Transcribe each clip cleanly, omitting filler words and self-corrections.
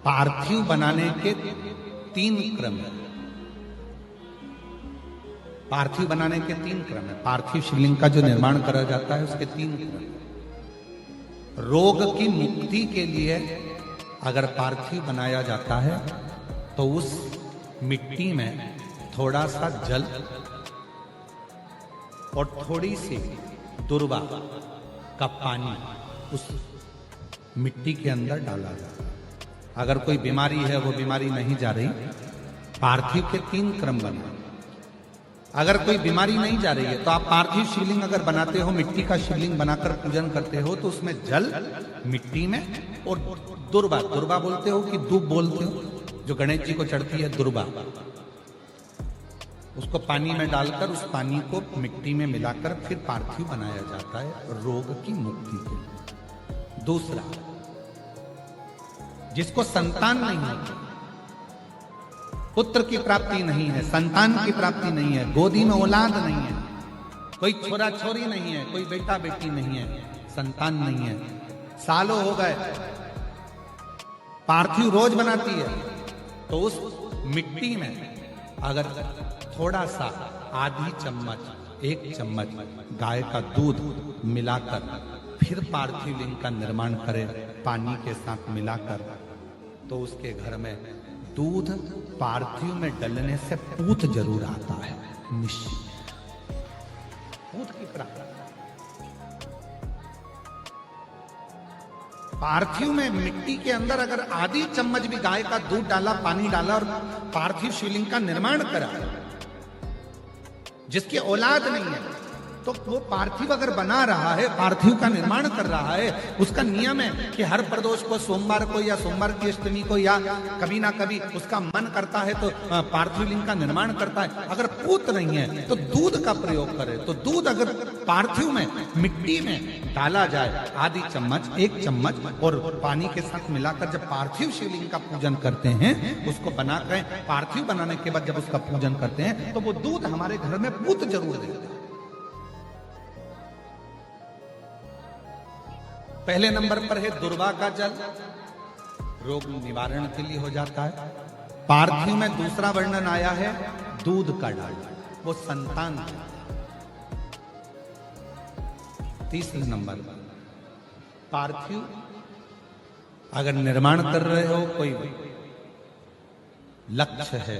पार्थिव बनाने के 3 क्रम है। पार्थिव बनाने के 3 क्रम है। पार्थिव शिवलिंग का जो निर्माण करा जाता है उसके 3 क्रम है। रोग की मुक्ति के लिए अगर पार्थिव बनाया जाता है तो उस मिट्टी में थोड़ा सा जल और थोड़ी सी दुर्वा का पानी उस मिट्टी के अंदर डाला जाता है। अगर कोई बीमारी है, वो बीमारी नहीं जा रही, पार्थिव के 3 क्रम बने। अगर कोई बीमारी नहीं जा रही है तो आप पार्थिव शिवलिंग अगर बनाते हो, मिट्टी का शिवलिंग बनाकर पूजन करते हो, तो उसमें जल मिट्टी में और दुर्वा, दुर्वा बोलते हो कि दूब बोलते हो, जो गणेश जी को चढ़ती है दुर्वा, उसको पानी में डालकर उस पानी को मिट्टी में मिलाकर फिर पार्थिव बनाया जाता है रोग की मुक्ति के लिए। दूसरा, जिसको संतान नहीं होती, पुत्र की प्राप्ति नहीं है, संतान की प्राप्ति नहीं है, गोदी में औलाद नहीं है, कोई छोरा छोरी नहीं है, कोई बेटा बेटी नहीं है, संतान नहीं है, सालों हो गए, पार्थिव रोज बनाती है, तो उस मिट्टी में अगर थोड़ा सा आधी चम्मच, 1 चम्मच गाय का दूध मिलाकर फिर पार्थिव लिंग का निर्माण करे पानी के साथ मिलाकर, तो उसके घर में दूध पार्थिव में डलने से पूत जरूर आता है, निश्चित पूत की प्राप्ति। पार्थिव में मिट्टी के अंदर अगर आधी चम्मच भी गाय का दूध डाला, पानी डाला और पार्थिव शिवलिंग का निर्माण करा, जिसकी औलाद नहीं है, तो वो पार्थिव अगर बना रहा है, पार्थिव का निर्माण कर रहा है, उसका नियम है कि हर प्रदोष को, सोमवार को या सोमवार की अष्टमी को या कभी ना कभी उसका मन करता है तो पार्थिव लिंग का निर्माण करता है। अगर पूत नहीं है तो दूध का प्रयोग करे। तो दूध अगर पार्थिव में मिट्टी में डाला जाए, आधी चम्मच, 1 चम्मच और पानी के साथ मिलाकर जब पार्थिव शिवलिंग का पूजन करते हैं, उसको बनाकर पार्थिव बनाने के बाद जब उसका पूजन करते हैं, तो वो दूध हमारे घर में पूत जरूर देता है। पहले नंबर पर है दुर्वा का जल, रोग निवारण के लिए हो जाता है। पार्थिव में दूसरा वर्णन आया है दूध का डालना, वो संतान। तीसरे नंबर पर पार्थिव अगर निर्माण कर रहे हो, कोई लक्ष्य है,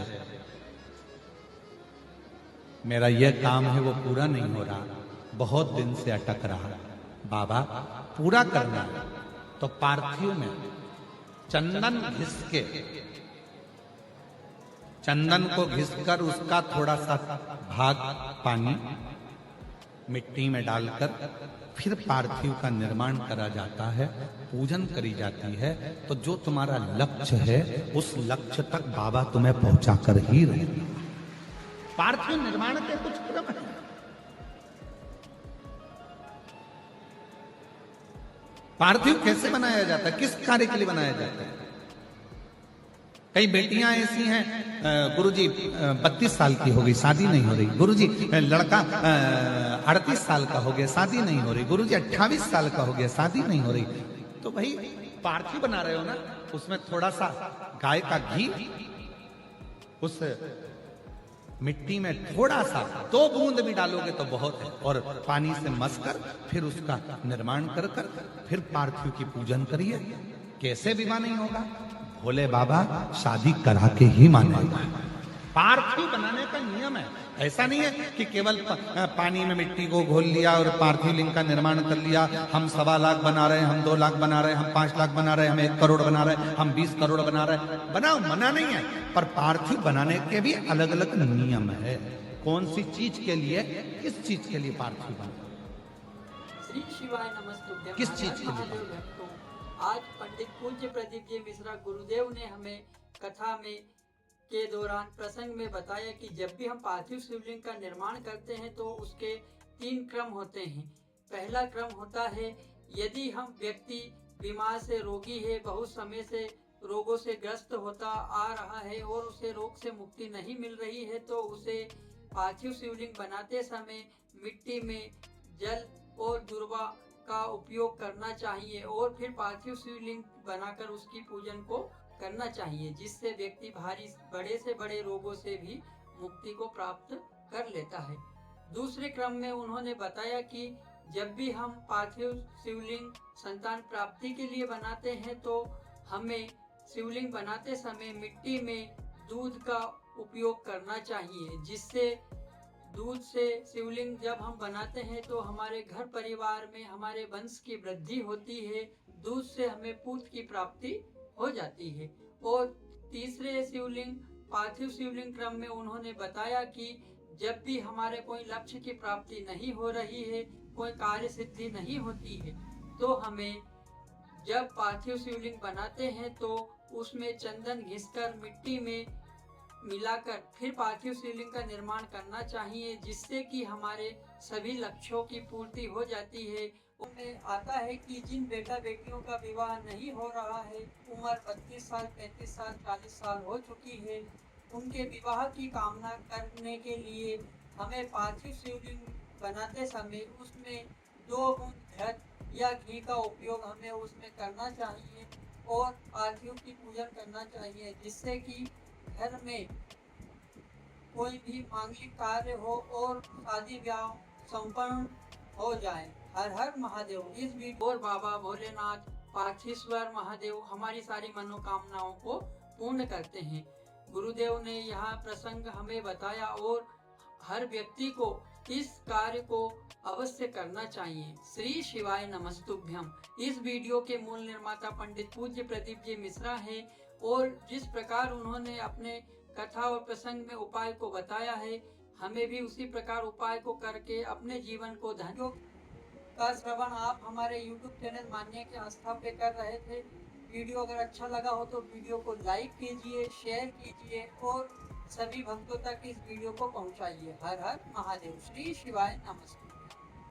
मेरा यह काम है वो पूरा नहीं हो रहा, बहुत दिन से अटक रहा, बाबा पूरा करना है, तो पार्थिव में चंदन घिस के, चंदन को घिसकर उसका थोड़ा सा भाग पानी मिट्टी में डालकर फिर पार्थिव का निर्माण करा जाता है, पूजन करी जाती है। तो जो तुम्हारा लक्ष्य है उस लक्ष्य तक बाबा तुम्हें पहुंचा कर ही रहे। पार्थिव निर्माण के कुछ क्रम है। पार्थिव कैसे बनाया जाता है, किस कार्य के लिए बनाया जाता है? कई बेटियां ऐसी हैं, गुरुजी 32 साल की हो गई, शादी नहीं हो रही। गुरुजी लड़का 38 साल का हो गया, शादी नहीं हो रही। गुरुजी 28 साल का हो गया, शादी नहीं हो रही। तो भाई पार्थिव बना रहे हो ना, उसमें थोड़ा सा गाय का घी उस मिट्टी में थोड़ा सा 2 बूंद भी डालोगे तो बहुत है, और पानी से मसकर फिर उसका निर्माण कर फिर पार्थिव की पूजन करिए। कैसे विवाह नहीं होगा? भोले बाबा शादी करा के ही मानेगा। पार्थिव बनाने का नियम है। ऐसा नहीं है कि केवल पानी में मिट्टी को घोल लिया और पार्थिव लिंग का निर्माण कर लिया। हम 1.25 लाख बना रहे हैं, हम 2 लाख बना रहे हैं, हम 5 लाख बना रहे हैं, हम 1 करोड़ बना रहे हैं, हम 20 करोड़ बना रहे हैं। बनाओ, मना नहीं है, पर पार्थिव बनाने के भी अलग अलग नियम है। कौन सी चीज के लिए, किस चीज के लिए पार्थिव बना? श्री शिवाय नमस्तुभ्यं। किस चीज के लिए? आज पंडित पूज्य प्रदीप जी मिश्रा गुरुदेव ने हमें कथा में के दौरान प्रसंग में बताया कि जब भी हम पार्थिव शिवलिंग का निर्माण करते हैं तो उसके 3 क्रम होते हैं। पहला क्रम होता है, यदि हम व्यक्ति बीमार से रोगी है, बहुत समय से रोगों से ग्रस्त होता आ रहा है और उसे रोग से मुक्ति नहीं मिल रही है, तो उसे पार्थिव शिवलिंग बनाते समय मिट्टी में जल और दुर्वा का उपयोग करना चाहिए और फिर पार्थिव शिवलिंग बनाकर उसकी पूजन को करना चाहिए, जिससे व्यक्ति भारी बड़े से बड़े रोगों से भी मुक्ति को प्राप्त कर लेता है। दूसरे क्रम में उन्होंने बताया कि जब भी हम पार्थिव शिवलिंग संतान प्राप्ति के लिए बनाते हैं तो हमें शिवलिंग बनाते समय मिट्टी में दूध का उपयोग करना चाहिए, जिससे दूध से शिवलिंग जब हम बनाते हैं तो हमारे घर परिवार में हमारे वंश की वृद्धि होती है, दूध से हमें पूत की प्राप्ति हो जाती है। और तीसरे शिवलिंग पार्थिव शिवलिंग क्रम में उन्होंने बताया कि जब भी हमारे कोई लक्ष्य की प्राप्ति नहीं हो रही है, कोई कार्य सिद्धि नहीं होती है, तो हमें जब पार्थिव शिवलिंग बनाते हैं तो उसमें चंदन घिसकर मिट्टी में मिलाकर फिर पार्थिव शिवलिंग का निर्माण करना चाहिए, जिससे कि हमारे सभी लक्ष्यों की पूर्ति हो जाती है। उनमें आता है कि जिन बेटा बेटियों का विवाह नहीं हो रहा है, उम्र 32 साल 35 साल 40 साल हो चुकी है, उनके विवाह की कामना करने के लिए हमें पार्थिव शिवलिंग बनाते समय उसमें 2 बूंद घृत या घी का उपयोग हमें उसमें करना चाहिए और पार्थिव की पूजन करना चाहिए, जिससे कि घर में कोई भी मांगलिक कार्य हो और शादी ब्याह संपन्न हो जाए। हर हर महादेव। इस वीडियो और बाबा भोलेनाथ पार्थेश्वर महादेव हमारी सारी मनोकामनाओं को पूर्ण करते हैं। गुरुदेव ने यह प्रसंग हमें बताया और हर व्यक्ति को इस कार्य को अवश्य करना चाहिए। श्री शिवाय नमस्तुभ्यम। इस वीडियो के मूल निर्माता पंडित पूज्य प्रदीप जी मिश्रा हैं और जिस प्रकार उन्होंने अपने कथा और प्रसंग में उपाय को बताया है, हमें भी उसी प्रकार उपाय को करके अपने जीवन को धन्य का श्रवण आप हमारे YouTube चैनल मान्य के आस्था पे कर रहे थे। वीडियो अगर अच्छा लगा हो तो वीडियो को लाइक कीजिए, शेयर कीजिए और सभी भक्तों तक इस वीडियो को पहुंचाइए। हर हर महादेव। श्री शिवाय नमस्ते।